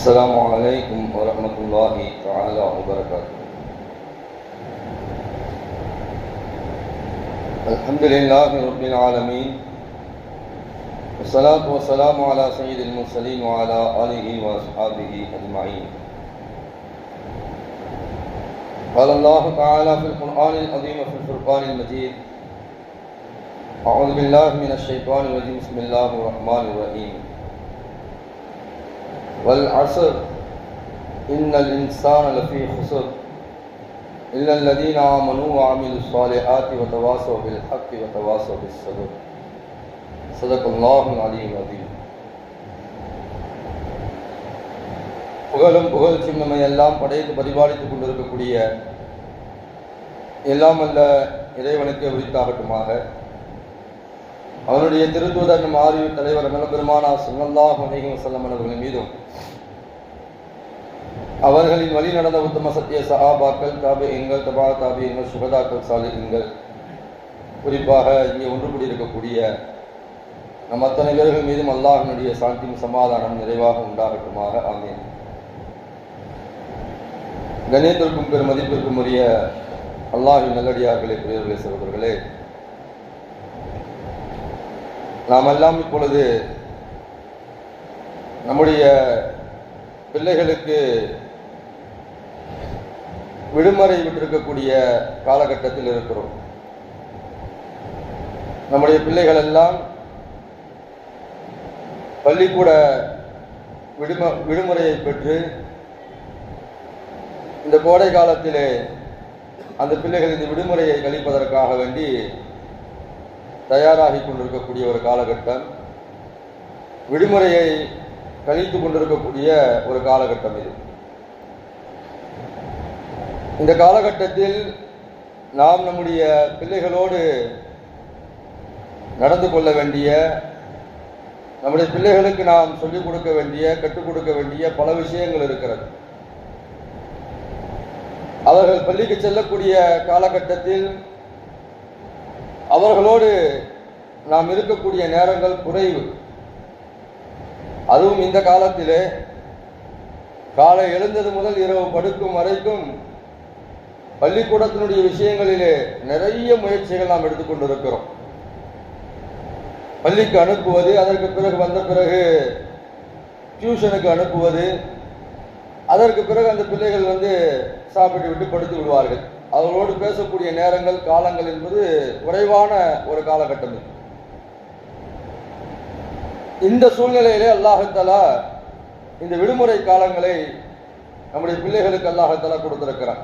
السلام عليكم ورحمة الله تعالى وبركاته. الحمد لله رب العالمين، والصلاة والسلام على سيد المرسلين وعلى آله وأصحابه أجمعين. قال الله تعالى في القرآن العظيم وفي الفرقان المجيد: أعوذ بالله من الشيطان الرجيم، بسم الله الرحمن الرحيم. والعصر إن الإنسان لفي خسر إلا الذين آمنوا وعملوا الصالحات وتواصوا بالحق وتواصوا بالصبر. صدق الله العلي العظيم. புகழும் புகழ்ச்சியும் நம்மை எல்லாம் படைத்து பரிபாலித்துக் கொண்டிருக்கக்கூடிய எல்லாம் அல்ல இறைவனுக்கு உரித்தாகட்டுமாக. அவனுடைய திருத்தூதர் நம் ஆரிய தலைவர் பெருமானார் ஸல்லல்லாஹு அலைஹி வஸல்லம் அவர்களின் மீதும், அவர்களின் வழி நடந்த உத்தம சத்திய சஹாபாக்கள், தாபிஈன்கள், தபா தாபிஈன்கள், சுஹதாக்கள், சாலிஹீன்கள், குறிப்பாக இங்கே ஒன்று கூடியிருக்கக்கூடிய நம் அத்தனை பேர்கள் மீதும் அல்லாஹ்வினுடைய சாந்தியும் சமாதானம் நிறைவாக உண்டாகட்டுமாக. ஆமீன். கண்ணியத்திற்கும் பெரும் மதிப்பிற்கும் உரிய அல்லாஹ்வின் நல்லடியார்களே, பெரியவர்களே, சகோதரர்களே, நாம் எல்லாம் இப்பொழுது நம்முடைய பிள்ளைகளுக்கு விடுமுறை விட்டிருக்கக்கூடிய காலகட்டத்தில் இருக்கிறோம். நம்முடைய பிள்ளைகள் எல்லாம் பள்ளிக்கூட விடுமுறையை பெற்று இந்த கோடை காலத்திலே அந்த பிள்ளைகள் இந்த விடுமுறையை கழிப்பதற்காக வேண்டி தயாராகி கொண்டிருக்கக்கூடிய ஒரு காலகட்டம், விடுமுறையை கழித்து கொண்டிருக்கக்கூடிய ஒரு காலகட்டம் இது. இந்த காலகட்டத்தில் நாம் நம்முடைய பிள்ளைகளோடு நடந்து கொள்ள வேண்டிய, நம்முடைய பிள்ளைகளுக்கு நாம் சொல்லிக் கொடுக்க வேண்டிய, கற்றுக் கொடுக்க வேண்டிய பல விஷயங்கள் இருக்கிறது. அவர்கள் பள்ளிக்கு செல்லக்கூடிய காலகட்டத்தில் அவர்களோடு நாம் இருக்கக்கூடிய நேரங்கள் குறைவு. அதுவும் இந்த காலத்திலே காலை எழுந்தது முதல் இரவு படுக்கும் வரைக்கும் பள்ளிக்கூடத்தினுடைய விஷயங்களிலே நிறைய முயற்சிகள் நாம் எடுத்துக்கொண்டிருக்கிறோம். பள்ளிக்கு அனுப்புவது, அதற்கு பிறகு வந்த பிறகு டியூஷனுக்கு அனுப்புவது, அதற்கு பிறகு அந்த பிள்ளைகள் சாப்பிட்டு விட்டு படுத்து விடுவார்கள். அவர்களோடு பேசக்கூடிய நேரங்கள், காலங்கள் என்பது குறைவான ஒரு காலகட்டம். இந்த சூழ்நிலையிலே அல்லாஹ்தஆலா இந்த விடுமுறை காலங்களை நம்முடைய பிள்ளைகளுக்கு அல்லாஹ்தஆலா கொடுத்திருக்கிறார்.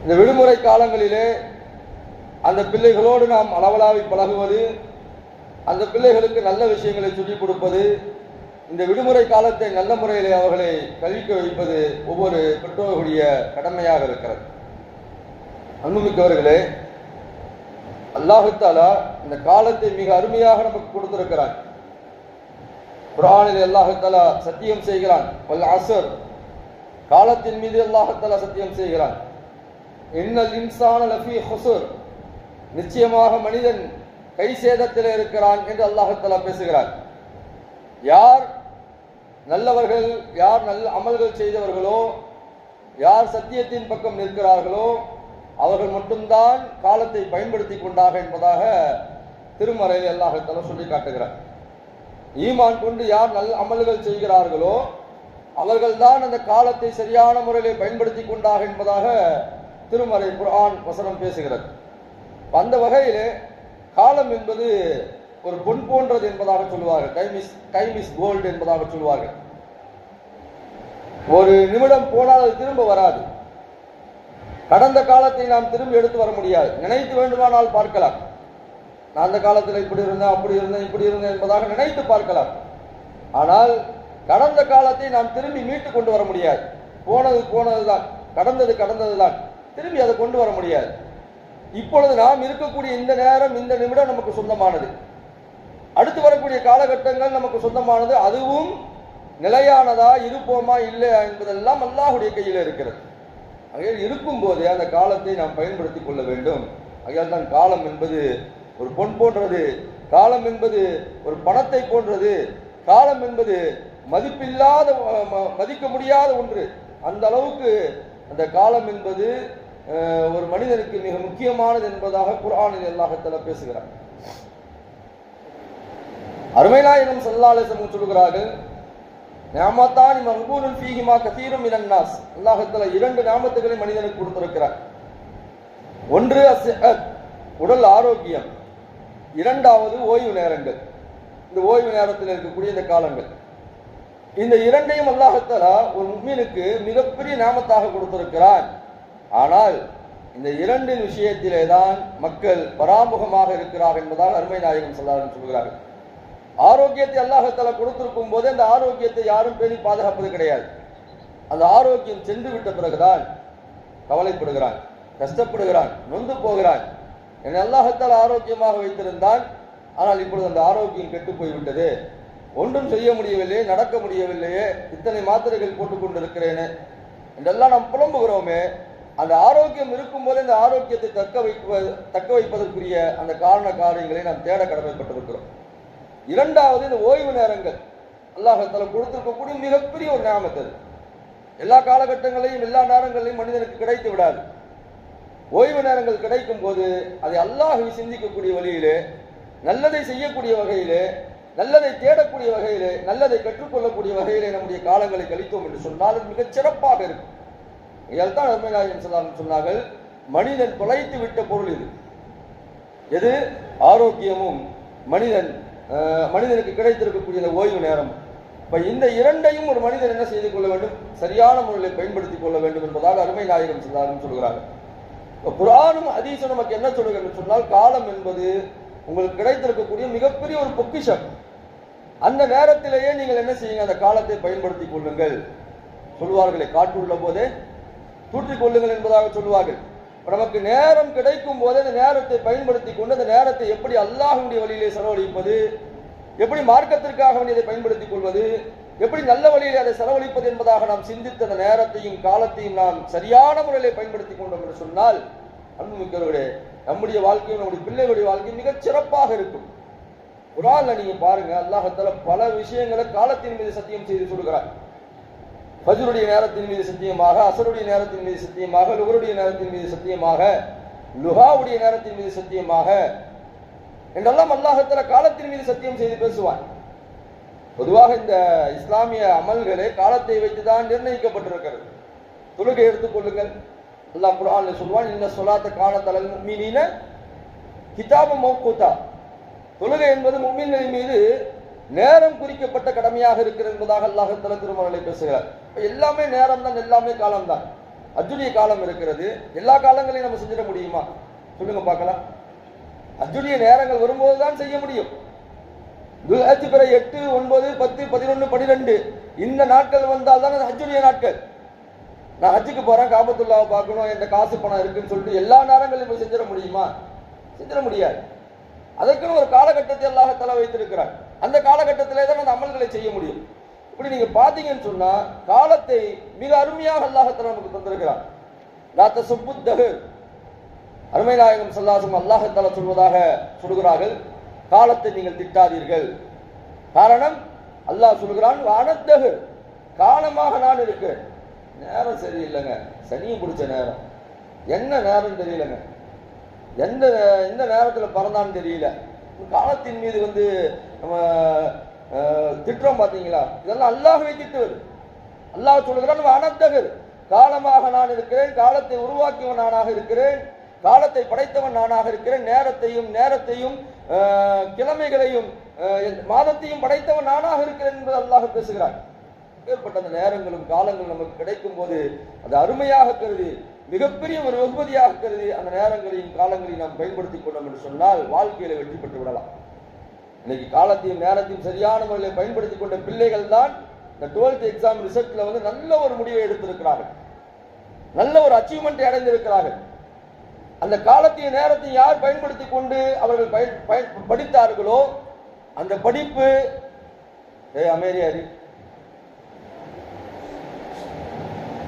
இந்த விடுமுறை காலங்களிலே அந்த பிள்ளைகளோடு நாம் அளவலாவி பழகுவது, அந்த பிள்ளைகளுக்கு நல்ல விஷயங்களை சொல்லிக் கொடுப்பது, இந்த விடுமுறை காலத்தை நல்ல முறையிலே அவர்களை கழிக்க வைப்பது ஒவ்வொரு பெற்றோர்களுடைய கடமையாக இருக்கிறது. அன்புமிக்கவர்களே, அல்லாஹ்தஆலா இந்த காலத்தை மிக அருமையாக நமக்கு கொடுத்திருக்கிறான். குர்ஆனில் அல்லாஹ்தஆலா சத்தியம் செய்கிறான். வல் அஸ்ர், காலத்தின் மீது அல்லாஹ்தஆலா சத்தியம் செய்கிறான். இன்னல் இன்சான லஃபீ ஹுஸ்ர், நிச்சயமாக மனிதன் கை சேதத்தில் இருக்கிறான் என்று அல்லாஹ்தஆலா பேசுகிறான். யார் நல்லவர்கள், யார் நல்ல அமல்கள் செய்தவர்களோ, யார் சத்தியத்தின் பக்கம் நிற்கிறார்களோ அவர்கள் மட்டும்தான் காலத்தை பயன்படுத்தி கொண்டாக என்பதாக திருமறையில் அல்லாஹ்தஆலா சொல்லி காட்டுகிறார். ஈமான் கொண்டு யார் நல்ல அமல்கள் செய்கிறார்களோ அவர்கள்தான் அந்த காலத்தை சரியான முறையில் பயன்படுத்தி கொண்டாக என்பதாக திருமறை குர்ஆன் வசனம் பேசுகிறது. அந்த வகையிலே காலம் என்பது ஒரு பொன் போன்றது என்பதாக சொல்லுவார்கள். டைம் இஸ் கோல்டு என்பதாக சொல்லுவார்கள். ஒரு நிமிடம் போனால் அது திரும்ப வராது. கடந்த காலத்தை நாம் திரும்பி எடுத்து வர முடியாது. நினைத்து வேண்டுமானால் பார்க்கலாம். நான் அந்த காலத்தில் இப்படி இருந்தேன், அப்படி இருந்தேன், இப்படி இருந்தேன் என்பதாக நினைத்து பார்க்கலாம். ஆனால் கடந்த காலத்தை நாம் திரும்பி மீட்டு கொண்டு வர முடியாது. போனது போனதுதான், கடந்தது கடந்ததுதான், திரும்பி அதை கொண்டு வர முடியாது. இப்பொழுது நாம் இருக்கக்கூடிய இந்த நேரம், இந்த நிமிடம் நமக்கு சொந்தமானது. அடுத்து வரக்கூடிய காலகட்டங்கள் நமக்கு சொந்தமானது. அதுவும் நிலையானதா, இருப்போமா இல்லையா என்பதெல்லாம் அல்லாஹ்வுடைய கையில் இருக்கிறது. ஆகையால் இருக்கும் போதே அந்த காலத்தை நாம் பயன்படுத்திக் கொள்ள வேண்டும். ஆகையால் தான் காலம் என்பது ஒரு பொன் போன்றது, காலம் என்பது ஒரு பணத்தை போன்றது, காலம் என்பது மதிப்பில்லாத மதிக்க முடியாத ஒன்று. அந்த அளவுக்கு அந்த காலம் என்பது ஒரு மனிதனுக்கு மிக முக்கியமானது என்பதாக குர்ஆனில் அல்லாஹ் தஆலா பேசுகிறார். அருமை நாயகம் ஸல்லல்லாஹு அலைஹி வஸல்லம் சொல்கிறார்கள், நிஅமத்தானி மக்பூலுன் ஃபீஹிமா கஸீரும் மினன் நாஸ். அல்லாஹ் தஆலா இரண்டு நிஅமத்துகளை மனிதனுக்கு கொடுத்திருக்கிறார். ஒன்று அஸ்ஸஹத், உடல் ஆரோக்கியம். இரண்டாவது ஓய்வு நேரங்கள். இந்த ஓய்வு நேரத்தில் இருக்கக்கூடிய இந்த காலங்கள், இந்த இரண்டையும் அல்லாஹ் தஆலா ஒரு முஃமினுக்கு மிகப்பெரிய நிஅமத்தாக கொடுத்திருக்கிறார். ஆனால் இந்த இரண்டின் விஷயத்திலே தான் மக்கள் பராமுகமாக இருக்கிறார் என்பதாக அருமை நாயகம் ஸல்லல்லாஹு அலைஹி வஸல்லம் சொல்கிறார்கள். ஆரோக்கியத்தை அல்லாஹ் தஆலா கொடுத்திருக்கும் போது அந்த ஆரோக்கியத்தை யாரும் பேணி பாதுகாப்பது கிடையாது. அந்த ஆரோக்கியம் சென்று விட்ட பிறகுதான் கவலைப்படுகிறான், கஷ்டப்படுகிறான், நொந்து போகிறான். என்னை அல்லாஹ் தஆலா ஆரோக்கியமாக வைத்திருந்தான், ஆனால் இப்பொழுது அந்த ஆரோக்கியம் கெட்டு போய்விட்டது, ஒன்றும் செய்ய முடியவில்லையே, நடக்க முடியவில்லையே, இத்தனை மாத்திரைகள் போட்டுக் கொண்டிருக்கிறேனே என்றெல்லாம் நாம் புலம்புகிறோமே. அந்த ஆரோக்கியம் இருக்கும் போது அந்த ஆரோக்கியத்தை தக்க வைப்பதற்குரிய அந்த காரண காரியங்களை நாம் தேட கடமைப்பட்டிருக்கிறோம். இரண்டாவது, இந்த ஓய்வு நேரங்கள் அல்லாஹ் தஆலா கொடுத்திருக்கக்கூடிய மிகப்பெரிய ஒரு நிஅமத். அது எல்லா காலகட்டங்களையும் எல்லா நேரங்களையும் மனிதனுக்கு கிடைத்து விடாது. ஓய்வு நேரங்கள் கிடைக்கும் போது அதை அல்லாஹ்வை சிந்திக்கக்கூடிய வழியிலே, நல்லதை செய்யக்கூடிய வகையிலே, நல்லதை தேடக்கூடிய வகையிலே, நல்லதை கற்றுக்கொள்ளக்கூடிய வகையிலே நம்முடைய காலங்களை கழித்தோம் என்று சொன்னால் அது மிகச் சிறப்பாக இருக்கும். இதைத்தான் அருமை நாயகம் ஸல்லல்லாஹு அலைஹி வஸல்லம் சொன்னார்கள், மனிதன் தொலைத்து விட்ட பொருள் இது. எது? ஆரோக்கியமும் மனிதனுக்கு கிடைத்திருக்கக்கூடிய இந்த ஓய்வு நேரம். இப்ப இந்த இரண்டையும் ஒரு மனிதன் என்ன செய்து கொள்ள வேண்டும்? சரியான முறையில் பயன்படுத்திக் கொள்ள வேண்டும் என்பதாக அருமை நாயகம் ஸல்லல்லாஹு அலைஹி வஸல்லம் சொல்கிறார்கள். குர்ஆனும் ஹதீஸும் நமக்கு என்ன சொல்லுகிறது என்று சொன்னால், காலம் என்பது உங்களுக்கு கிடைத்திருக்கக்கூடிய மிகப்பெரிய ஒரு பொக்கிஷம். அந்த நேரத்திலேயே நீங்கள் என்ன செய்யுங்க? அந்த காலத்தை பயன்படுத்திக் கொள்ளுங்கள். சொல்வார்களே, காற்று உள்ள போதே தூற்றிக் கொள்ளுங்கள் என்பதாக சொல்வார்கள். நமக்கு நேரம் கிடைக்கும் போது அந்த நேரத்தை பயன்படுத்தி கொண்டு அந்த நேரத்தை எப்படி அல்லாஹ்வுடைய வழியிலே செலவழிப்பது, எப்படி மார்க்கத்திற்காக வேண்டியதை பயன்படுத்திக் கொள்வது, எப்படி நல்ல வழியிலே அதை செலவழிப்பது என்பதாக நாம் சிந்தித்த அந்த நேரத்தையும் காலத்தையும் நாம் சரியான முறையிலே பயன்படுத்திக் கொண்டோம் என்று சொன்னால், அன்புமிக்கவர்களே, நம்முடைய வாழ்க்கையும் நம்முடைய பிள்ளைகளுடைய வாழ்க்கையும் மிகச் சிறப்பாக இருக்கும். குர்ஆன்ல நீங்க பாருங்க, அல்லாஹ் தஆலா பல விஷயங்களை காலத்தின் மீது சத்தியம் செய்து சொல்கிறார். ஃபஜ்ருடைய நேரத்தின் மீது சத்தியமாக, அஸருடைய நேரத்தின் மீது சத்தியமாக, லுஹருடைய நேரத்தின் மீது சத்தியமாக, லுஹாவுடைய நேரத்தின் மீது சத்தியமாக என்றெல்லாம் அல்லாஹ் தஆலா காலத்தின் மீது சத்தியம் செய்து பேசுவான். பொதுவாக இந்த இஸ்லாமிய அமல்களே காலத்தை வைத்துதான் நிர்ணயிக்கப்பட்டிருக்கிறது. தொழுகை எடுத்துக்கொள்ளுங்கள், அல்லாஹ் குர்ஆன்ல சொல்வான், இன்ன ஸலாத்த கானத் அலல் முஃமினீன கிதாபம் மௌகூதா. தொழுகை என்பது முஃமின்களின் மீது நேரம் குறிக்கப்பட்ட கடமையாக இருக்கிறது என்பதாக அல்லாஹ் தஆலா திருமறையிலே பேசுகிறார். எல்லாமே நேரம் தான், எல்லாமே காலம் தான். ஹஜ்ஜுடைய காலம் இருக்கிறது. எல்லா காலங்களையும் நம்ம செஞ்சிட முடியுமா? சொல்லுங்க பார்க்கலாம். ஹஜ்ஜுடைய நேரங்கள் வரும்போது தான் செய்ய முடியும். துல்ஹஜ் பிற 8, 9, 10, 11, 12 இந்த நாட்கள் வந்தால் தான் அது ஹஜ்ஜுடைய நாட்கள். நான் ஹஜ்ஜுக்கு போறேன், காபத்துல்லாவை பார்க்கணும், என்ற காசு பணம் இருக்குன்னு சொல்லிட்டு எல்லா நேரங்களையும் போய் செஞ்சிட முடியுமா? செஞ்சிட முடியாது. அதற்குன்னு ஒரு காலகட்டத்தை அல்லாஹ் தஆலா வைத்திருக்கிறார். அந்த காலகட்டத்திலே தான் அந்த அமல்களை செய்ய முடியும். இப்படி நீங்க பாத்தீங்கன்னு சொன்னா காலத்தை மிக அருமையாக அல்லாஹ் தஆலா நமக்கு தந்திருக்கிறார். லா தஸுப்புத் தஹர். அருமை நாயகம் ஸல்லல்லாஹு அலைஹி வஸல்லம் அல்லாஹ் தஆலா சொல்வதாக சொல்கிறார்கள், காலத்தை நீங்கள் திட்டாதீர்கள். காரணம், அல்லாஹ் சொல்கிறான், வானத்தஹர், காலமாக நான் இருக்கிறேன். நேரம் சரியில்லைங்க, சனியும் பிடிச்ச நேரம், என்ன நேரம் தெரியலங்க, எந்த நேரத்தில் பிறந்தான்னு தெரியல. காலத்தின் மீது நம்ம திட்டுறோம் பார்த்தீங்களா? இதெல்லாம் அல்லாஹ்வை திட்டுவது. அல்லாஹ் சொல்கிறான், வானத்தஹர், காலமாக நான் இருக்கிறேன், காலத்தை உருவாக்கியவன் நானாக இருக்கிறேன், காலத்தை படைத்தவன் நானாக இருக்கிறேன், நேரத்தையும் கிழமைகளையும் மாதத்தையும் படைத்தவன் நானாக இருக்கிறேன் என்று அல்லாஹ் பேசுகிறான். ஏற்பட்ட அந்த நேரங்களும் காலங்களும் நமக்கு கிடைக்கும் போது அது அருமையாக கருதி, மிகப்பெரிய ஒரு வெகுமதியாக கருதி அந்த நேரங்களையும் காலங்களையும் நாம் பயன்படுத்திக் கொண்டோம் என்று சொன்னால் வாழ்க்கையில வெற்றி பெற்று விடலாம். இன்னைக்கு காலத்தையும் நேரத்தையும் சரியான முறையில் பயன்படுத்திக் கொண்ட பிள்ளைகள் தான் இந்த 12th எக்ஸாம் ரிசல்ட்ல நல்ல ஒரு முடிவை எடுத்திருக்கிறார்கள், நல்ல ஒரு அச்சீவ்மெண்ட் அடைந்திருக்கிறார்கள். அந்த காலத்தையும் நேரத்தையும் யார் பயன்படுத்தி கொண்டு அவர்கள் படித்தார்களோ அந்த படிப்பு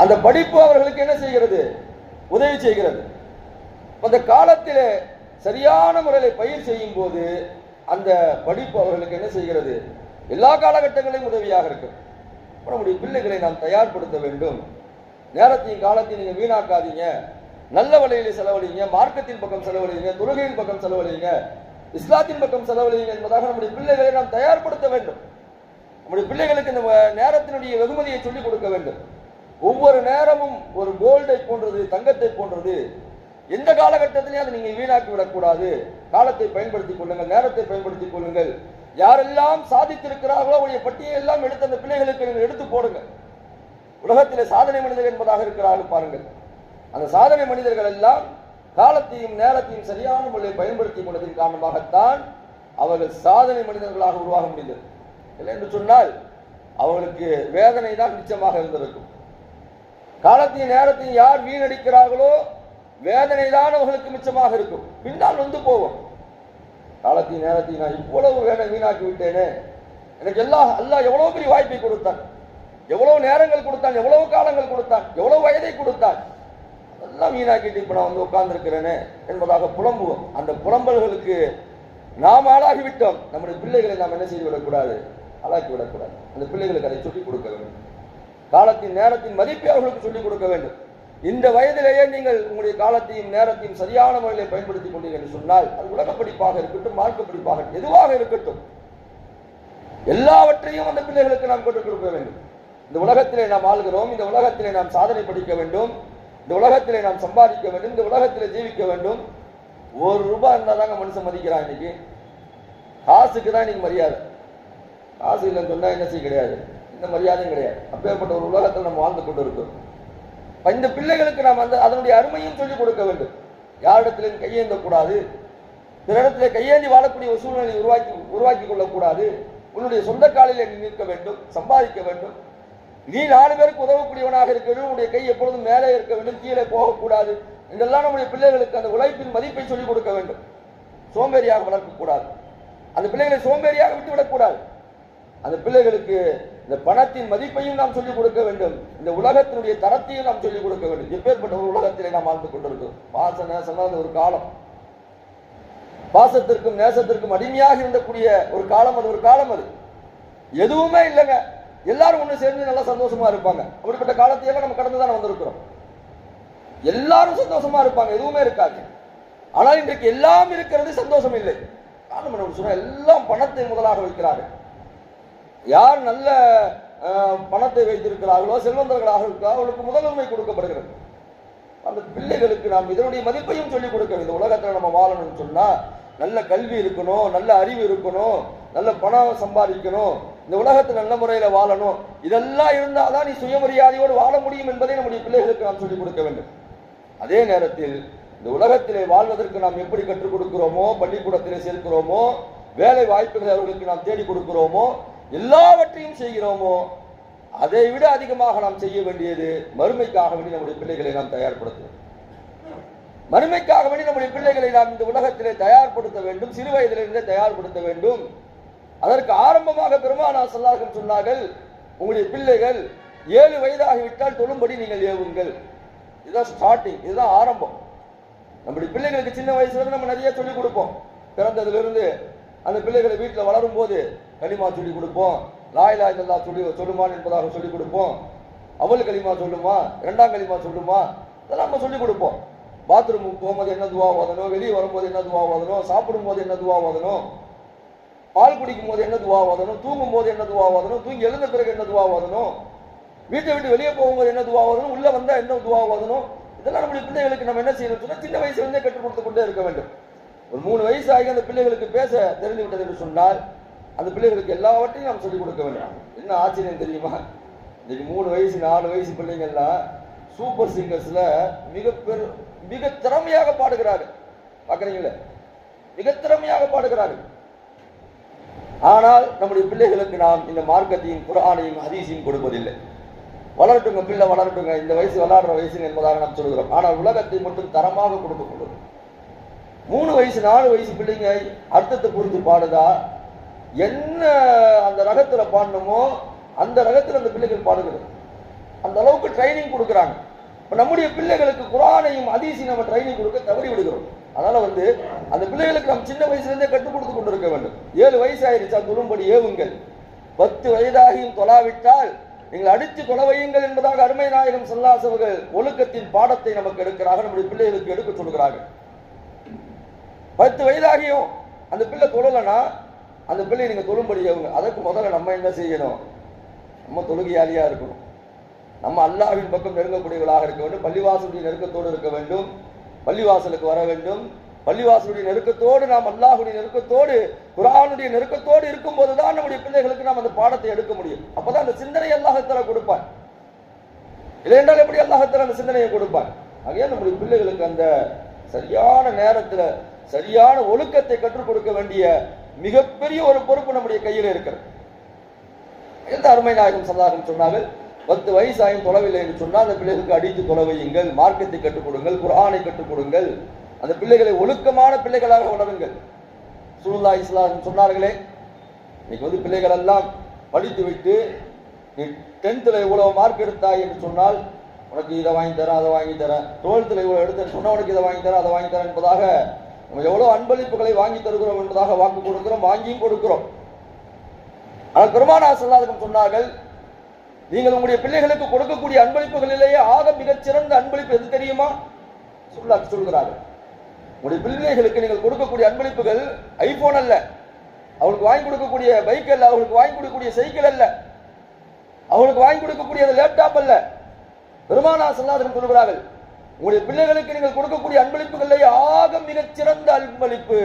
அந்த படிப்பு அவர்களுக்கு என்ன செய்கிறது? உதவி செய்கிறது. அந்த காலத்திலே சரியான முறையில் பயிர் செய்யும் போது அந்த படிப்பு அவர்களுக்கு என்ன செய்கிறது? எல்லா காலகட்டங்களையும் உதவியாக இருக்கும். நம்முடைய பிள்ளைகளை நாம் தயார்படுத்த வேண்டும். நேரத்தையும் காலத்தையும் நீங்க வீணாக்காதீங்க. நல்ல வழியிலே செலவழிங்க, மார்க்கத்தின் பக்கம் செலவழிங்க, தொழுகையின் பக்கம் செலவழிங்க, இஸ்லாத்தின் பக்கம் செலவழிங்க என்பதாக நம்முடைய பிள்ளைகளை நாம் தயார்படுத்த வேண்டும். நம்முடைய பிள்ளைகளுக்கு இந்த நேரத்தினுடைய வெகுமதியை சொல்லிக் கொடுக்க வேண்டும். ஒவ்வொரு நேரமும் ஒரு கோல்டை போன்றது, தங்கத்தை போன்றது. எந்த காலகட்டத்திலையும் அதை நீங்கள் வீணாக்கி விடக்கூடாது. காலத்தை பயன்படுத்திக் கொள்ளுங்கள், நேரத்தை பயன்படுத்திக் கொள்ளுங்கள். யாரெல்லாம் சாதித்திருக்கிறார்களோ அவருடைய பட்டியலை எல்லாம் எடுத்து அந்த பிள்ளைகளுக்கு நீங்கள் எடுத்து போடுங்க. உலகத்திலே சாதனை மனிதர்கள் என்பதாக இருக்கிறார்கள் பாருங்கள். அந்த சாதனை மனிதர்கள் எல்லாம் காலத்தையும் நேரத்தையும் சரியான முறையில் பயன்படுத்திக் கொண்டதின் காரணமாகத்தான் அவர்கள் சாதனை மனிதர்களாக உருவாக முடிந்தது. இல்லை என்று சொன்னால் அவர்களுக்கு வேதனை தான் நிச்சயமாக இருந்திருக்கும். காலத்தையும் நேரத்தையும் யார் வீணடிக்கிறார்களோ வேதனை தான் அவர்களுக்கு மிச்சமாக இருக்கும். பின்னால் வந்து போவோம். காலத்தையும் நேரத்தையும் நான் இவ்வளவு வீணாக்கி விட்டேனே, எனக்கு அல்லாஹ் எவ்வளவு பெரிய வாய்ப்பை கொடுத்தான், எவ்வளவு நேரங்கள் கொடுத்தான், எவ்வளவு காலங்கள் கொடுத்தான், எவ்வளவு வயதை கொடுத்தான், அதெல்லாம் வீணாக்கிட்டு இப்ப நான் வந்து உட்கார்ந்து இருக்கிறேனே என்பதாக புலம்புவோம். அந்த புலம்பல்களுக்கு நாம் ஆளாகிவிட்டோம். நம்முடைய பிள்ளைகளை நாம் என்ன செய்து விடக்கூடாது, ஆளாக்கி விடக்கூடாது. அந்த பிள்ளைகளுக்கு அதை சொல்லிக் கொடுக்க வேண்டும். காலத்தின் நேரத்தின் மதிப்பை அவர்களுக்கு சொல்லிக் கொடுக்க வேண்டும். இந்த வயதிலேயே நீங்கள் உங்களுடைய காலத்தையும் நேரத்தையும் சரியான முறையில் பயன்படுத்திக் கொண்டீர்கள் என்று சொன்னால் அது உலக படிப்பாக இருக்கட்டும், மார்க்க படிப்பாக எதுவாக இருக்கட்டும், எல்லாவற்றையும் அந்த பிள்ளைகளுக்கு நாம் கொண்டு கொடுக்க வேண்டும். இந்த உலகத்திலே நாம் ஆளுகிறோம், இந்த உலகத்திலே நாம் சாதனை படிக்க வேண்டும், இந்த உலகத்திலே நாம் சம்பாதிக்க வேண்டும், இந்த உலகத்திலே ஜீவிக்க வேண்டும். ₹1 இருந்தால் தாங்க மனுஷன் மதிக்கிறான். இன்னைக்கு காசுக்கு தான் இன்னைக்கு மரியாதை. காசு இல்லைன்னு சொன்னா என்ன செய்ய கிடையாது, இந்த மரியாதையும் கிடையாது. அப்பேற்பட்ட ஒரு உலகத்தில் நம்ம வாழ்ந்து கொண்டு இருக்கோம். இந்த பிள்ளைகளுக்கு நாம் அதனுடைய அருமையும் சொல்லிக் கொடுக்க வேண்டும். யாரிடத்திலும் கையேந்த கூடாது, பிறரிடத்திலே கையேந்தி வாழக்கூடிய ஒரு சூழ்நிலை உருவாக்கி கொள்ளக்கூடாது. உன்னுடைய சொந்த காலில் நீ நிற்க வேண்டும், சம்பாதிக்க வேண்டும். நீ 4 பேருக்கு உதவக்கூடியவனாக இருக்க வேண்டும். உன்னுடைய கை எப்பொழுதும் மேலே இருக்க வேண்டும், கீழே போகக்கூடாது. இதெல்லாம் நம்முடைய பிள்ளைகளுக்கு அந்த உழைப்பின் மதிப்பை சொல்லிக் கொடுக்க வேண்டும். சோம்பேறியாக வளர்க்கக்கூடாது. அந்த பிள்ளைகளை சோம்பேறியாக விட்டுவிடக்கூடாது. அந்த பிள்ளைகளுக்கு இந்த பணத்தின் மதிப்பையும் நாம் சொல்லிக் கொடுக்க வேண்டும். இந்த உலகத்தினுடைய தரத்தையும் நாம் சொல்லிக் கொடுக்க வேண்டும். எப்பேற்பட்ட ஒரு உலகத்திலே நாம் வாழ்ந்து கொண்டிருக்கிறோம். பாச நேசம் ஒரு காலம், பாசத்திற்கும் நேசத்திற்கும் அடிமையாக இருந்தக்கூடிய ஒரு காலம். அது ஒரு காலம், அது எதுவுமே இல்லைங்க. எல்லாரும் ஒண்ணு சேர்ந்து நல்லா சந்தோஷமா இருப்பாங்க. அப்படிப்பட்ட காலத்தையெல்லாம் நம்ம கடந்துதான் வந்திருக்கிறோம். எல்லாரும் சந்தோஷமா இருப்பாங்க, எதுவுமே இருக்காது. ஆனால் இன்றைக்கு எல்லாம் இருக்கிறது, சந்தோஷம் இல்லை. காரணம் என்ன சொன்னா, எல்லாம் பணத்தை முதலாக வைக்கிறார்கள். யார் நல்ல பணத்தை வைத்திருக்கிறார்களோ, செல்வந்தர்களாக இருக்கிறார்களோ அவர்களுக்கு முதலுரிமை கொடுக்கப்படுகிறது. அந்த பிள்ளைகளுக்கு நாம் இதனுடைய மதிப்பையும் சொல்லிக் கொடுக்க வேண்டும். உலகத்தில் நம்ம வாழணும்னு சொன்னா நல்ல கல்வி இருக்கணும், நல்ல அறிவு இருக்கணும், நல்ல பணம் சம்பாதிக்கணும், இந்த உலகத்தில் நல்ல முறையில வாழணும். இதெல்லாம் இருந்தால்தான் நீ சுயமரியாதையோடு வாழ முடியும் என்பதை நம்முடைய பிள்ளைகளுக்கு நாம் சொல்லிக் கொடுக்க வேண்டும். அதே நேரத்தில் இந்த உலகத்திலே வாழ்வதற்கு நாம் எப்படி கற்றுக் கொடுக்கிறோமோ, பள்ளிக்கூடத்திலே சேர்க்கிறோமோ, வேலை வாய்ப்புகளை அவர்களுக்கு நாம் தேடி கொடுக்கிறோமோ, எல்லாவற்றையும் செய்கிறோமோ, அதை விட அதிகமாக நாம் செய்ய வேண்டியது மறுமைக்காக வேண்டி நம்முடைய பிள்ளைகளை நாம் தயார்படுத்துவோம். மறுமைக்காக வேண்டி நம்முடைய பிள்ளைகளை நாம் இந்த உலகத்திலே தயார்படுத்த வேண்டும். சிறு வயதிலிருந்தே தயார்படுத்த வேண்டும். அதற்கு ஆரம்பமாக பெருமானார் ஸல்லல்லாஹு அலைஹி வஸல்லம் சொன்னார்கள், உங்களுடைய பிள்ளைகள் 7 வயதாகிவிட்டால் தொழும்படி நீங்கள் ஏவுங்கள். இதுதான் ஸ்டார்டிங், இதுதான் ஆரம்பம். நம்முடைய பிள்ளைகளுக்கு சின்ன வயசுல இருந்து நம்ம நிறைய சொல்லிக் கொடுப்போம். பிறந்ததிலிருந்து அந்த பிள்ளைகளை வீட்டில் வளரும் போது கலிமா சொல்லிக் கொடுப்போம். லா இலாஹா இல்லல்லாஹ் சொல்லுமான் என்பதாக சொல்லிக் கொடுப்போம். அவல் கலிமா சொல்லுமா, 2ஆம் கலிமா சொல்லுமா, இதெல்லாம் நம்ம சொல்லிக் கொடுப்போம். பாத்ரூமுக்கு போகும்போது என்ன துவா ஓதணும், வெளியே வரும்போது என்ன துவா ஓதணும், சாப்பிடும் போது என்ன துவா ஓதணும், பால் குடிக்கும் போது என்ன துவா ஓதணும், தூங்கும் போது என்ன துவா ஓதணும், தூங்கி எழுந்த பிறகு என்ன துவா ஓதணும், வீட்டை விட்டு வெளியே போகும்போது என்ன துவா ஓதணும், உள்ள வந்தா என்ன துவா ஓதணும். இதெல்லாம் நம்முடைய பிள்ளைகளுக்கு நம்ம என்ன செய்யணும் சொன்னா சின்ன வயசுல இருந்தே கற்றுக் கொடுத்து கொண்டே இருக்க வேண்டும். ஒரு 3 வயசு ஆகி அந்த பிள்ளைகளுக்கு பேச தெரிந்து விட்டது என்று சொன்னால் அந்த பிள்ளைகளுக்கு எல்லாவற்றையும் நாம் சொல்லிக் கொடுக்க வேண்டும். என்ன ஆச்சரியம் தெரியுமா, இன்னைக்கு 3 வயசு 4 வயசு பிள்ளைங்கள்லாம் சூப்பர் சிங்கர்ஸ்ல மிக திறமையாக பாடுகிறார்கள். பாக்குறீங்களா, மிக திறமையாக பாடுகிறார்கள். ஆனால் நம்முடைய பிள்ளைகளுக்கு நாம் இந்த மார்க்கத்தையும் குர்ஆனையும் ஹதீஸையும் கொடுப்பதில்லை. வளரட்டுங்க பிள்ளை, வளரட்டுங்க, இந்த வயசு விளையாடுற வயசு என்பதாக நாம் சொல்கிறோம். ஆனால் உலகத்தை மட்டும் தரமாக கொடுக்க கொள்ளும். 3 வயசு 4 வயசு பிள்ளைங்க அர்த்தத்தை புரிந்து பாடுதா, என்ன அந்த ரகத்துல பாடணுமோ அந்த ரகத்தில் அந்த பிள்ளைகள் பாடுகிறது. அந்த அளவுக்கு ட்ரைனிங் கொடுக்குறாங்க. இப்ப நம்முடைய பிள்ளைகளுக்கு குர்ஆனையும் ஹதீஸையும் நம்ம ட்ரைனிங் கொடுக்க தவறி விடுகிறோம். அதனால அந்த பிள்ளைகளுக்கு நம்ம சின்ன வயசுல இருந்தே கற்றுக் கொடுத்து கொண்டிருக்க வேண்டும். 7 வயசு ஆயிருச்சா தொழும்படி ஏவுங்கள், 10 வயதாகியும் தொழாவிட்டால் நீங்கள் அடித்து கொலை வையுங்கள் என்பதாக அருமை நாயகம் ஸல்லல்லாஹு அலைஹி அவர்கள் ஒழுக்கத்தின் பாடத்தை நமக்கு எடுக்கிறார்கள், நம்முடைய பிள்ளைகளுக்கு எடுக்க சொல்கிறார்கள். 10 வயதாகியும் அந்த பிள்ளை தொழலைன்னா அந்த பிள்ளை நீங்க தொழும்படி அதற்கு முதல்ல நம்ம என்ன செய்யணும்? நம்ம தொழுகையாளியா இருக்கணும். நம்ம அல்லாஹ்வின் பக்கம் நெருங்கக்கூடியவர்களாக இருக்க வேண்டும். பள்ளிவாசலுடைய நெருக்கத்தோடு இருக்க வேண்டும். பள்ளிவாசலுக்கு வர வேண்டும். பள்ளிவாசலுடைய நெருக்கத்தோடு, நாம் அல்லாஹ்வுடைய நெருக்கத்தோடு, குர்ஆனுடைய நெருக்கத்தோடு இருக்கும் போதுதான் நம்முடைய பிள்ளைகளுக்கு நாம் அந்த பாடத்தை எடுக்க முடியும். அப்பதான் அந்த சிந்தனை அல்லாஹ் தஆலா கொடுப்பான். இல்லையென்றால் எப்படி அல்லாஹ் தஆலா அந்த சிந்தனையை கொடுப்பான்? ஆகையால் நம்முடைய பிள்ளைகளுக்கு அந்த சரியான நேரத்தில் சரியான ஒழுக்கத்தை கற்றுக் கொடுக்க வேண்டிய மிகப்பெரிய ஒரு பொறுப்பு நம்முடைய கையில் இருக்கிறது. எந்த அருமை நாயகம் ஸல்லல்லாஹு அலைஹி சொன்னார்கள், 10 வயசாயும் தொழவில்லை என்று சொன்னால் அந்த பிள்ளைகளுக்கு அடித்து தொலை வையுங்கள், மார்க்கத்தை கற்றுக் கொடுங்கள், குர்ஆனை கற்றுக் கொடுங்கள், அந்த பிள்ளைகளை ஒழுக்கமான பிள்ளைகளாக வளருங்கள். ரசூலுல்லாஹி ஸல்லல்லாஹு அலைஹி சொன்னார்களே, இன்னைக்கு பிள்ளைகள் எல்லாம் படித்து விட்டு நீ 10th இவ்வளவு மார்க் எடுத்தாய் என்று சொன்னால் உனக்கு இதை வாங்கி தரேன், அதை வாங்கி தரேன், 12th இவ்வளவு எடுத்தேன்னு சொன்னால் உனக்கு இதை வாங்கி தரேன், அதை வாங்கி தரேன் என்பதாக நம்ம எவ்வளவு அன்பளிப்புகளை வாங்கி தருகிறோம் என்பதாக வாக்கு கொடுக்கிறோம், வாங்கியும் கொடுக்கிறோம். ஆனால் பெருமானார் ஸல்லல்லாஹு அலைஹி சொன்னார்கள், நீங்கள் உங்களுடைய பிள்ளைகளுக்கு கொடுக்கக்கூடிய அன்பளிப்புகளிலேயே ஆக மிகச்சிறந்த அன்பளிப்பு எது தெரியுமா? சொல்கிறார்கள், உங்களுடைய பிள்ளைகளுக்கு நீங்கள் கொடுக்கக்கூடிய அன்பளிப்புகள் ஐபோன் அல்ல, அவளுக்கு வாங்கி கொடுக்கக்கூடிய பைக் அல்ல, அவளுக்கு வாங்கி கொடுக்கக்கூடிய சைக்கிள் அல்ல, அவளுக்கு வாங்கி கொடுக்கக்கூடிய லேப்டாப் அல்ல. பெருமானார் ஸல்லல்லாஹு அலைஹி சொல்கிறார்கள், உங்களுடைய பிள்ளைகளுக்கு நீங்கள் கொடுக்கக்கூடிய அன்பளிப்புகளிலேயே ஆக மிகச்சிறந்த அன்பளிப்பு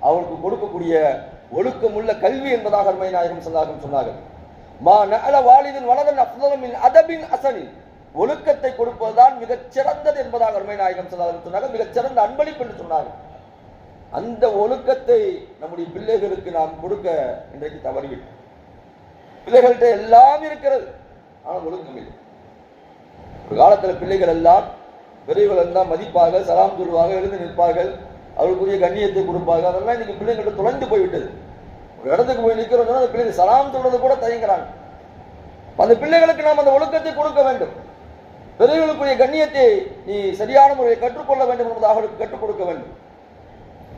அவளுக்கு கொடுக்கக்கூடிய ஒழுக்கமுள்ள கல்வி என்பதாக அருமை நாயகம் ஸல்லல்லாஹு அலைஹி சொன்னார்கள். மா நஅல வாலிதின் வலதன் அஃதலு மின் அதபின் ஹஸனின், ஒழுக்கத்தை கொடுப்பதுதான் மிகச் சிறந்தது என்பதாக அருமை நாயகம் ஸல்லல்லாஹு அலைஹி சொன்னார்கள். மிகச் சிறந்த அன்பளிப்பு என்று சொன்னார்கள். அந்த ஒழுக்கத்தை நம்முடைய பிள்ளைகளுக்கு நாம் கொடுக்க இன்றைக்கு தவறிவிட்டோம். பிள்ளைகள்கிட்ட எல்லாம் இருக்கிறது, ஆனால் ஒழுக்கம் இல்லை. ஒரு காலத்தில் பிள்ளைகள் எல்லாம் பெரியவர்கள் எல்லாம் மதிப்பார்கள், சலாம் சொல்வார்கள், எழுந்து நிற்பார்கள், அவர்களுக்குரிய கண்ணியத்தை கொடுப்பார்கள். அதெல்லாம் இன்னைக்கு பிள்ளைங்கள்ட்ட தொலைந்து போய்விட்டது. ஒரு இடத்துக்கு போய் நிற்கிறோம், அந்த பிள்ளைங்க சலாம் சொல்றது கூட தயங்குறாங்க. அந்த பிள்ளைகளுக்கு நாம் அந்த ஒழுக்கத்தை கொடுக்க வேண்டும். பெரியவர்களுக்குரிய கண்ணியத்தை நீ சரியான முறையில் கற்றுக்கொள்ள வேண்டும் என்பதாக அவர்களுக்கு கற்றுக் கொடுக்க வேண்டும்.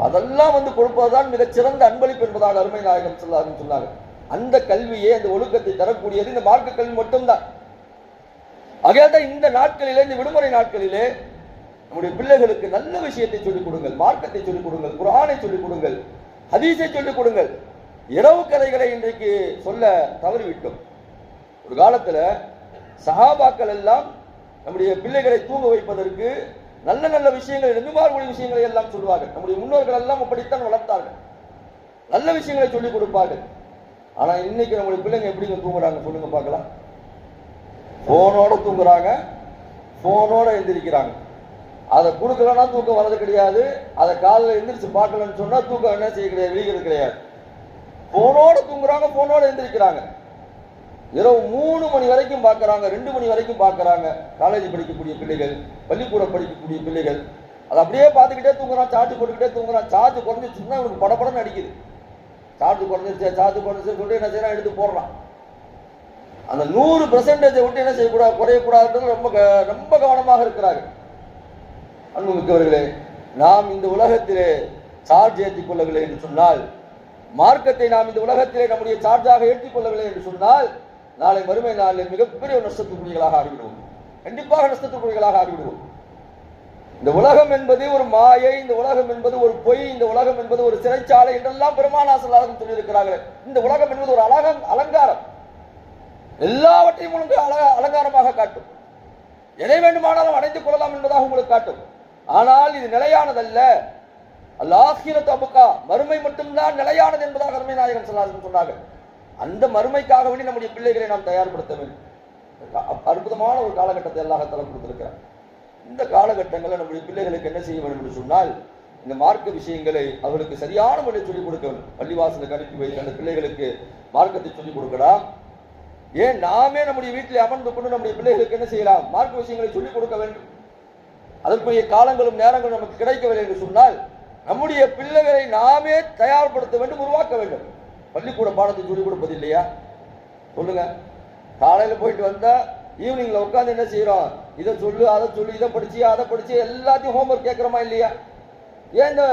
அதெல்லாம் கொடுப்பதுதான் மிகச் சிறந்த அன்பளிப்பு என்பதாக அருமை நாயகம் ஸல்லல்லாஹு அலைஹி சொன்னார்கள். அந்த கல்வியை, அந்த ஒழுக்கத்தை தரக்கூடியது இந்த மார்க்க கல்வி மட்டும்தான். ஆகையால் இந்த நாட்களிலே, இந்த விடுமுறை நாட்களிலே நம்முடைய பிள்ளைகளுக்கு நல்ல விஷயத்தை சொல்லிக் கொடுங்கள், மார்க்கத்தை சொல்லிக் கொடுங்கள், குர்ஆனை சொல்லிக் கொடுங்கள், ஹதீஸை சொல்லிக் கொடுங்கள். இரவு கதைகளை இன்றைக்கு சொல்ல தவறிவிட்டோம். ஒரு காலத்துல சஹாபாக்கள் எல்லாம் நம்முடைய பிள்ளைகளை தூங்க வைப்பதற்கு நல்ல நல்ல விஷயங்கள், நபிமார்களுடைய விஷயங்களை எல்லாம் சொல்வார்கள். நம்முடைய முன்னோர்கள் எல்லாம் அப்படித்தான் வளர்த்தார்கள், நல்ல விஷயங்களை சொல்லிக் கொடுப்பார்கள். ஆனா இன்னைக்கு நம்முடைய பிள்ளைங்க எப்படிங்க தூங்குறாங்க சொல்லுங்க பார்க்கலாம்? போனோட தூங்குறாங்க, போனோட எந்திரிக்கிறாங்க. அதை கொடுக்கலன்னா தூக்கம் வர்றது கிடையாது, அதை காலையில் எந்திரிச்சு பார்க்கலன்னு சொன்னா தூக்கம் என்ன செய்ய கிடையாது, விழிக்கிறது கிடையாது. போனோட தூங்குறாங்க, போனோட எந்திரிக்கிறாங்க. இரவு 3 மணி வரைக்கும் பார்க்கறாங்க, 2 மணி வரைக்கும் பார்க்கறாங்க. காலேஜ் படிக்கக்கூடிய பிள்ளைகள், பள்ளிக்கூடம் படிக்கக்கூடிய பிள்ளைகள் அதை அப்படியே பார்த்துக்கிட்டே தூங்குறான், சார்ஜ் போட்டுக்கிட்டே தூங்குறான். சார்ஜ் குறைஞ்சிச்சுன்னா இவனுக்கு படப்படன்னு அடிக்குது. சார்ஜ் குறைஞ்சிச்சு சொல்லிட்டு என்ன செய்யறான், எடுத்து போடுறான். அந்த 100% விட்டு என்ன செய்யக்கூடாது, குறையக்கூடாதுன்றது ரொம்ப கவனமாக இருக்கிறார்கள். அன்புமிக்கவர்களே, நாம் இந்த உலகத்திலே சார்ஜ் ஏற்றிக் கொள்ளவில்லை என்று சொன்னால், மார்க்கத்தை நாம் இந்த உலகத்திலே நம்முடைய சார்ஜாக ஏற்றிக் கொள்ளவில்லை என்று சொன்னால், நாளை மறுமை நாளில் மிகப்பெரிய ஒரு நஷ்டத்துக்குரியவர்களாக ஆகிவிடுவோம். கண்டிப்பாக நஷ்டத்துக்குரியவர்களாக ஆகிவிடுவோம். இந்த உலகம் என்பது ஒரு மாயை, இந்த உலகம் என்பது ஒரு பொய், இந்த உலகம் என்பது ஒரு சிறைச்சாலை என்றெல்லாம் பெருமானார் ஸல்லல்லாஹு அலைஹி சொல்லியிருக்கிறார்கள். இந்த உலகம் என்பது ஒரு அலங்காரம், எல்லாவற்றையும் உங்களுக்கு அலங்காரமாக காட்டும். எதை வேண்டுமானாலும் அடைந்து கொள்ளலாம் என்பதாக உங்களுக்கு காட்டும். ஆனால் இது நிலையானதல்ல. அல்-ஆখিরাத்து அப்கா, மறுமை மட்டும்தான் நிலையானது என்பதாக அருமை நாயகம் ஸல்லல்லாஹு அலைஹி சொன்னார்கள். அந்த மறுமைக்காக வேண்டி நம்முடைய பிள்ளைகளை நாம் தயார்படுத்த வேண்டும். அற்புதமான ஒரு காலகட்டத்தை அல்லாஹ் தஆலா கொடுத்திருக்கிறார். இந்த காலகட்டங்களில் நம்முடைய பிள்ளைகளுக்கு என்ன செய்ய வேண்டும் என்று சொன்னால், இந்த மார்க்க விஷயங்களை அவர்களுக்கு சரியான முறையில் சொல்லிக் கொடுக்க வேண்டும். பள்ளிவாசலுக்கு அனுப்பி வைத்து அந்த பிள்ளைகளுக்கு மார்க்கத்தை சொல்லிக் கொடுக்கலாம். ஏன் நாமே நம்முடைய வீட்டில் அமர்ந்து கொண்டு நம்முடைய பிள்ளைகளுக்கு என்ன செய்யலாம், மார்க்க விஷயங்களை சொல்லிக் கொடுக்க வேண்டும். அதற்குரிய காலங்களும் நேரங்களும் நமக்கு கிடைக்கவில்லை என்று சொன்னால், நம்முடைய பிள்ளைகளை நாமே தயார்படுத்த வேண்டும், உருவாக்க வேண்டும். பள்ளிக்கூட பாடத்தை சொல்லிக் கொடுப்பது இல்லையா? சொல்லுங்க. காலையில் போயிட்டு வந்தா ஈவினிங்ல உட்காந்து என்ன செய்யறோம், இதை சொல்லு, அதை சொல்லு, இதை படிச்சு, அதை படிச்சு, எல்லாத்தையும் ஹோம்ஒர்க் கேட்கிறோமா இல்லையா? ஏன் இந்த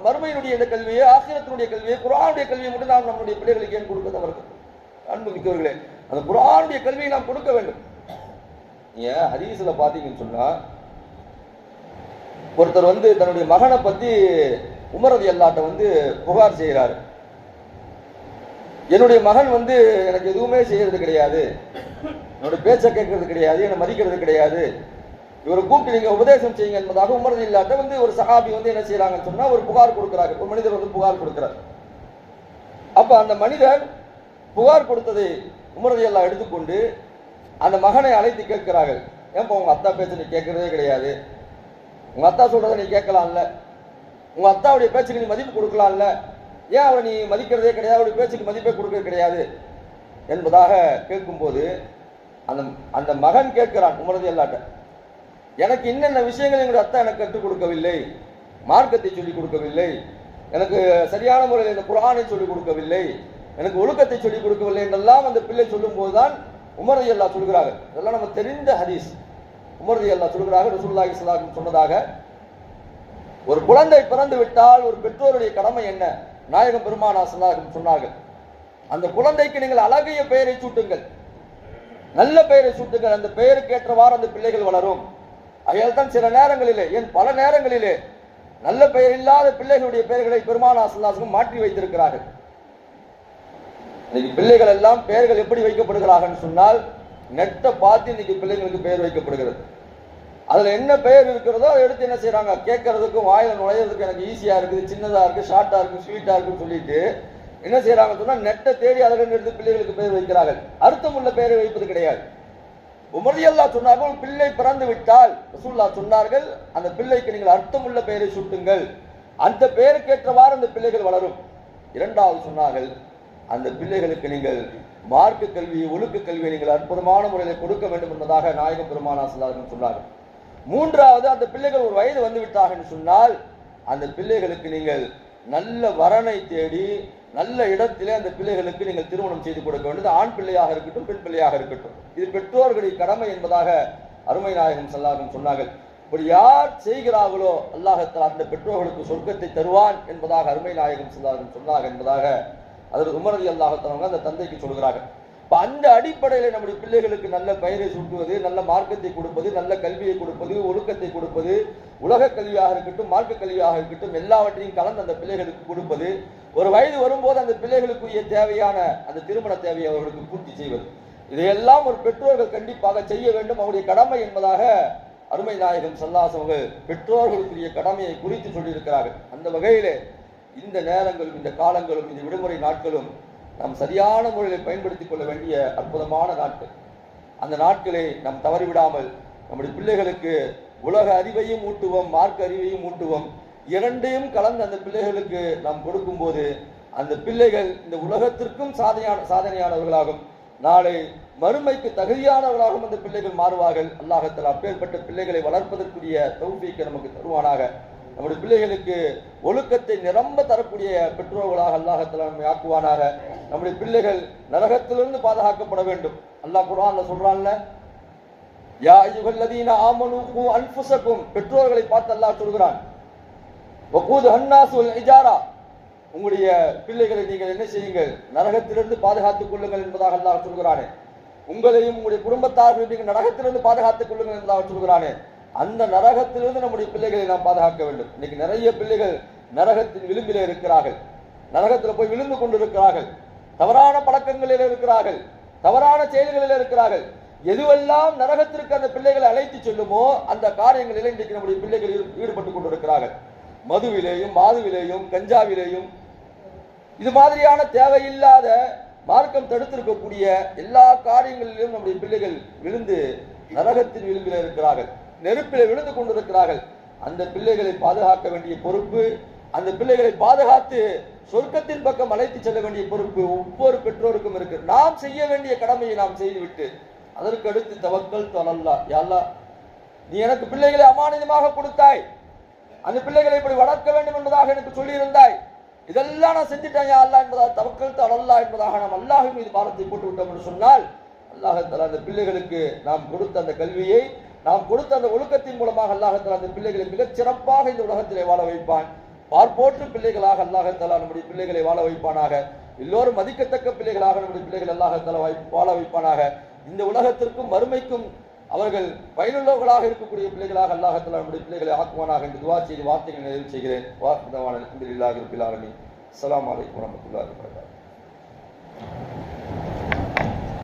மறுமையினுடைய இந்த கல்வியை, ஆখিরাத்தினுடைய கல்வியை, குர்ஆனுடைய கல்வியை மட்டும் நாம் நம்முடைய பிள்ளைகளுக்கு ஏன் கொடுக்க தவறு? அன்புமிக்கவர்களே, அந்த குர்ஆனுடைய கல்வியை நாம் கொடுக்க வேண்டும். நீங்க ஹதீஸ்ல பாத்தீங்கன்னு சொன்னா, ஒருத்தர் தன்னுடைய மகனை பத்தி உமர் ரலியல்லாஹு அன்ஹு புகார் செய்கிறாரு. என்னுடைய மகன் எனக்கு எதுவுமே செய்யறது கிடையாது, என்னோட பேச்சை கேட்கறது கிடையாது, என்னை மதிக்கிறது கிடையாது, இவரை கூப்பிட்டு நீங்க உபதேசம் செய்யுங்க என்பதாக உமர் ரலியல்லாஹு அன்ஹு ஒரு சஹாபி என்ன செய்யறாங்கன்னு சொன்னா ஒரு புகார் கொடுக்கிறாங்க. ஒரு மனிதர் புகார் கொடுக்கிறார். அப்ப அந்த மனிதர் புகார் கொடுத்ததை உமர் ரலியல்லாஹு எடுத்துக்கொண்டு அந்த மகனை அழைத்து கேட்கிறார்கள். ஏன்பா உங்க அத்தா பேச்சை நீ கேட்கறதே கிடையாது, உங்க அத்தா சொல்றதை நீ கேட்கலாம்ல, உங்க அத்தாவுடைய பேச்சுக்கு நீ மதிப்பு கொடுக்கலாம்ல, ஏன் அவரை நீ மதிக்கிறதே கிடையாது, அவருடைய பேச்சுக்கு மதிப்பே கொடுக்கறது கிடையாது என்பதாக கேட்கும்போது அந்த மகன் கேட்கிறான் உமர் ரலியல்லாஹு அன்ஹு, எனக்கு இன்னென்ன விஷயங்கள் எங்களுடைய அத்தா எனக்கு கற்றுக் கொடுக்கவில்லை, மார்க்கத்தை சொல்லிக் கொடுக்கவில்லை, எனக்கு சரியான முறையில் இந்த குர்ஆனை சொல்லிக் கொடுக்கவில்லை, எனக்கு ஒழுக்கத்தை சொல்லிக் கொடுக்கவில்லை என்றெல்லாம் அந்த பிள்ளை சொல்லும் போதுதான் உமர் ரலியல்லாஹு சொல்கிறார்கள். இதெல்லாம் நம்ம தெரிந்த ஹதீஸ். உமர் ரலியல்லாஹு சொல்கிறார்கள், ரசூலுல்லாஹி ஸல்லல்லாஹு அலைஹி வஸல்லம் சொன்னதாக, ஒரு குழந்தை பிறந்து விட்டால் ஒரு பெற்றோருடைய கடமை என்ன? நாயகம் பெருமானார் ஸல்லல்லாஹு அலைஹி வஸல்லம் சொன்னார்கள், அந்த குழந்தைக்கு நீங்கள் அழகிய பெயரை சூட்டுங்கள், நல்ல பெயரை சூட்டுங்கள், அந்த பெயருக்கு ஏற்றவாறு அந்த பிள்ளைகள் வளரும். அதையால் தான் சில நேரங்களிலே, ஏன் பல நேரங்களிலே நல்ல பெயர் இல்லாத பிள்ளைகளுடைய பெயர்களை பெருமானார் ஸல்லல்லாஹு அலைஹி வஸல்லம் மாற்றி வைத்திருக்கிறார்கள். இன்னைக்கு பிள்ளைகள் எல்லாம் பெயர்கள் எப்படி வைக்கப்படுகிறார்கள் சொன்னால், நெட்டை பார்த்து இன்னைக்கு பிள்ளைங்களுக்கு பெயர் வைக்கப்படுகிறது. அதுல என்ன பெயர் இருக்கிறதோ அதை எடுத்து என்ன செய்யறாங்க, கேட்கறதுக்கும் வாயில நுழையிறதுக்கு எனக்கு ஈஸியா இருக்குது, சின்னதா இருக்கு, ஷார்ட்டா இருக்கு, ஸ்வீட்டா இருக்குன்னு சொல்லிட்டு என்ன செய்யறாங்க சொன்னா நெட்டை தேடி அதில் எடுத்து பிள்ளைகளுக்கு பெயர் வைக்கிறார்கள். அர்த்தம் உள்ள பெயரை வைப்பது கிடையாது. உமர் ரலியல்லாஹு சொன்னார்கள், பிள்ளை பிறந்து விட்டால் ரசூலுல்லாஹ் சொன்னார்கள், அந்த பிள்ளைக்கு நீங்கள் அர்த்தம் உள்ள பெயரை சூட்டுங்கள், அந்த பெயருக்கேற்றவாறு அந்த பிள்ளைகள் வளரும். இரண்டாவது சொன்னார்கள், அந்த பிள்ளைகளுக்கு நீங்கள் மார்க்க கல்வி, ஒழுக்க கல்வியை நீங்கள் அற்புதமான முறையில் கொடுக்க வேண்டும் என்பதாக நாயகம் பெருமானார் ஸல்லல்லாஹு அலைஹி வஸல்லம் சொன்னார்கள். மூன்றாவது, அந்த பிள்ளைகள் ஒரு வயது வந்து விட்டார்கள் சொன்னால் அந்த பிள்ளைகளுக்கு நீங்கள் நல்ல வரனை தேடி நல்ல இடத்திலே அந்த பிள்ளைகளுக்கு நீங்கள் திருமணம் செய்து கொடுக்க வேண்டியது, ஆண் பிள்ளையாக இருக்கட்டும் பெண் பிள்ளையாக இருக்கட்டும். இது பெற்றோர்களுடைய கடமை என்பதாக அருமை நாயகம் ஸல்லல்லாஹு அலைஹி வஸல்லம் சொன்னார்கள். இப்படி யார் செய்கிறார்களோ அல்லாஹ் தஆலா அந்த பெற்றோர்களுக்கு சொர்க்கத்தை தருவான் என்பதாக அருமை நாயகம் ஸல்லல்லாஹு அலைஹி வஸல்லம் சொன்னார்கள் என்பதாக அதற்கு உமர் ரலியல்லாஹு அன்ஹு அந்த தந்தைக்கு சொல்கிறார்கள். இப்ப அந்த அடிப்படையில் நம்முடைய பிள்ளைகளுக்கு நல்ல பெயரை சூட்டுவது, நல்ல மார்க்கத்தை கொடுப்பது, நல்ல கல்வியை கொடுப்பது, ஒழுக்கத்தை கொடுப்பது, உலக கல்வியாக இருக்கட்டும் மார்க்க கல்வியாக இருக்கட்டும் எல்லாவற்றையும் கலந்து அந்த பிள்ளைகளுக்கு கொடுப்பது, ஒரு வயது வரும்போது அந்த பிள்ளைகளுக்குரிய தேவையான அந்த திருமண தேவையை அவர்களுக்கு பூர்த்தி செய்வது, இதையெல்லாம் ஒரு பெற்றோர்கள் கண்டிப்பாக செய்ய வேண்டும், அவருடைய கடமை என்பதாக அருமை நாயகம் ஸல்லல்லாஹு அலைஹி வஸல்லம் பெற்றோர்களுக்குரிய கடமையை குறித்து சொல்லியிருக்கிறார்கள். அந்த வகையிலே இந்த நேரங்களும் இந்த காலங்களும் இந்த விடுமுறை நாட்களும் நாம் சரியான முறையில் பயன்படுத்திக் கொள்ள வேண்டிய அற்புதமான நாட்கள். அந்த நாட்களை நாம் தவறிவிடாமல் நம்முடைய பிள்ளைகளுக்கு உலக அறிவையும் ஊட்டுவோம், மார்க்க அறிவையும் ஊட்டுவோம், இரண்டையும் கலந்து அந்த பிள்ளைகளுக்கு நாம் கொடுக்கும் போது அந்த பிள்ளைகள் இந்த உலகத்திற்கும் சாதனையானவர்களாகும், நாளை மறுமைக்கு தகுதியானவர்களாகவும் அந்த பிள்ளைகள் மாறுவார்கள். அல்லாஹ் தஆலா அப்பேற்பட்ட பிள்ளைகளை வளர்ப்பதற்குரிய தௌஃபீக்கை நமக்கு தருவானாக. நம்முடைய பிள்ளைகளுக்கு ஒழுக்கத்தை நிரம்ப தரக்கூடிய பெற்றோர்களாக அல்லாஹ் தஆலா நம்மை ஆக்குவானாக. நம்முடைய பிள்ளைகள் நரகத்திலிருந்து பாதுகாக்கப்பட வேண்டும். அல்லாஹ் குர்ஆன்ல சொல்றான்ல, யா அய்யுஹல்லதீன ஆமனூ கூ அன்ஃபுஸக்கும், பெற்றோர்களை பார்த்து அல்லாஹ் சொல்கிறான், வகூது ஹன்னாஸ் வல் இஜாரா, உங்களுடைய பிள்ளைகளை நீங்கள் என்ன செய்யுங்கள், நரகத்திலிருந்து பாதுகாத்துக் கொள்ளுங்கள் என்பதாக அல்லாஹ் சொல்கிறானே. உங்களையும் உங்களுடைய குடும்பத்தார்களையும் நீங்கள் நரகத்திலிருந்து பாதுகாத்துக் கொள்ளுங்கள் என்பதாக சொல்கிறானே. அந்த நரகத்திலிருந்து நம்முடைய பிள்ளைகளை நாம் பாதுகாக்க வேண்டும். இன்னைக்கு நிறைய பிள்ளைகள் நரகத்தின் விளிம்பிலே இருக்கிறார்கள், நரகத்தில் போய் விழுந்து கொண்டிருக்கிறார்கள், தவறான பழக்கங்களில் இருக்கிறார்கள், தவறான செயல்களில் இருக்கிறார்கள். எதுவெல்லாம் நரகத்திற்கு அந்த பிள்ளைகளை அழைத்து செல்லுமோ அந்த காரியங்களில் இன்றைக்கு நம்முடைய பிள்ளைகள் ஈடுபட்டுக் கொண்டிருக்கிறார்கள். மதுவிலேயும் மாதுவிலேயும் கஞ்சாவிலேயும் இது மாதிரியான தேவையில்லாத மார்க்கம் தடுத்திருக்கக்கூடிய எல்லா காரியங்களிலும் நம்முடைய பிள்ளைகள் விழுந்து நரகத்தின் விளிம்பில் இருக்கிறார்கள், நெருப்பில் விழுந்து கொண்டிருக்கிறார்கள். அந்த பிள்ளைகளை பாதுகாக்க வேண்டிய பொறுப்பு, அந்த பிள்ளைகளை பாதுகாத்து சொர்க்கத்தின் பக்கம் அழைத்து செல்ல வேண்டிய பொறுப்பு ஒவ்வொரு பெற்றோருக்கும் இருக்கு. நாம் செய்ய வேண்டிய கடமையை நாம் செய்துவிட்டு அதற்கு அடுத்து தவக்கல் அலல்லாஹ், யா அல்லாஹ் நீ எனக்கு பிள்ளைகளை அமானிதமாக கொடுத்தாய், அந்த பிள்ளைகளை இப்படி வளர்க்க வேண்டும் என்பதாக எனக்கு சொல்லியிருந்தாய், இதெல்லாம் நான் செஞ்சுட்டேன் யா அல்லாஹ் என்பதாக தவக்கல் அலல்லாஹ் என்பதாக நாம் அல்லாஹ் மீது பாரத்தை போட்டு விட்டோம் என்று சொன்னால் அல்லாஹ் தஆலா அந்த பிள்ளைகளுக்கு நாம் கொடுத்த அந்த கல்வியை, நாம் கொடுத்த அந்த ஒழுக்கத்தின் மூலமாக அல்லாஹ் தஆலா அந்த பிள்ளைகளை மிகச் சிறப்பாக இந்த உலகத்திலே வாழ வைப்பான். பார்ப்போற்று பிள்ளைகளாக அல்லாஹ் தஆலா நம்முடைய பிள்ளைகளை வாழ வைப்பானாக. எல்லோரும் மதிக்கத்தக்க பிள்ளைகளாக நம்முடைய பிள்ளைகள் அல்லாஹ் வாழ வைப்பானாக. இந்த உலகத்திற்கும் மறுமைக்கும் அவர்கள் பயனுள்ளவர்களாக இருக்கக்கூடிய பிள்ளைகளாக அல்லாஹ் நம்முடைய பிள்ளைகளை ஆக்குவானாக என்று துவா செய்து வார்த்தைகளை நிறைவு செய்கிறேன். அஸ்ஸலாமு அலைக்கும் வரஹ்மத்துல்லாஹி வபரகாத்துஹு.